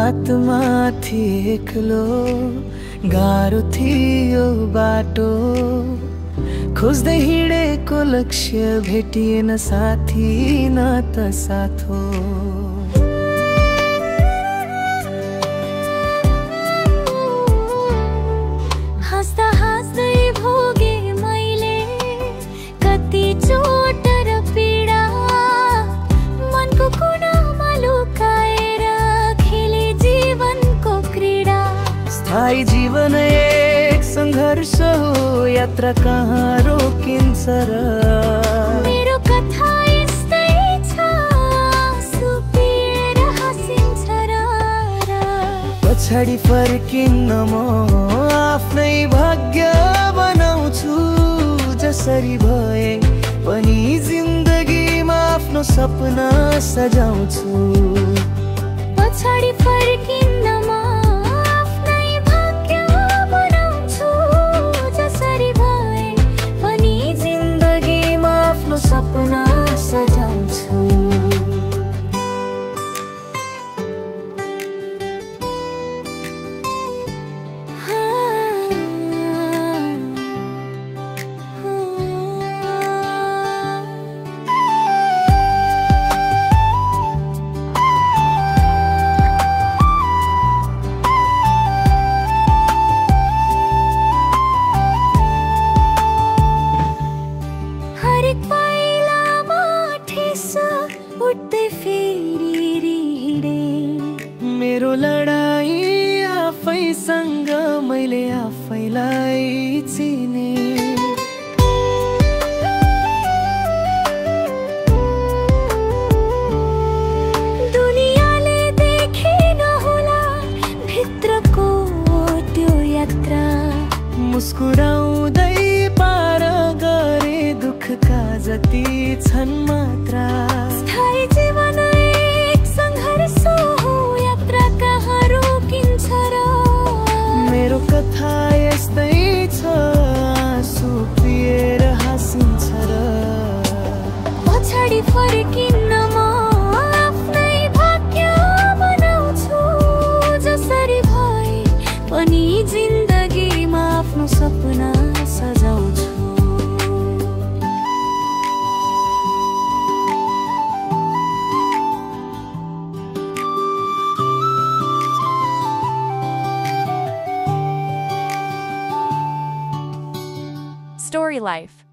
रातमाथि एक्लो गाह्रो थियो बाटो, खोज्दै हिँडेको लक्ष्य भेटिएन साथी न त साथो। हाँस्दा हाँस्दै भोगे मैले कति चोट र पीडा, मनको कुनामा लुकाएर खेले जीवनको क्रीडा। स्थायी जीवन एक सङ्घर्ष हो, यात्रा कहाँ रोकिन्छ र। मेरो कथा यस्तै छ, सुपिएर हाँसिन्छ र। पछाडि फर्किन्न म आफ्नै भाग्य बनाउँछु, जसरी भए पनि जिन्दगीमा आफ्नो सपना सजाउँछु। पछाडि फर्किन्न म आफ्नै भाग्य बनाउँछु, जसरी भए पनि जिन्दगीमा आफ्नो सपना सजाउँछु। उठ्दै फेरि हिँडे मेरो लडाई आफैसँग, मैले आफैलाई चिने। दुनियाँले देखेन होला भित्रको त्यो यात्रा, मुस्कुराउँदै पार गरे दुःखका जति छन् मात्रा। स्थायी जीवन एक सङ्घर्ष हो, यात्रा कहाँ रोकिन्छ र। मेरो कथा यस्तै छ, आँसु पिएर हाँसिन्छ र। पछाडि फर्किन्न म आफ्नै भाग्य बनाउँछु, जसरी भए पनि जिन्दगीमा आफ्नो सपना सजाउँछु। Story Life.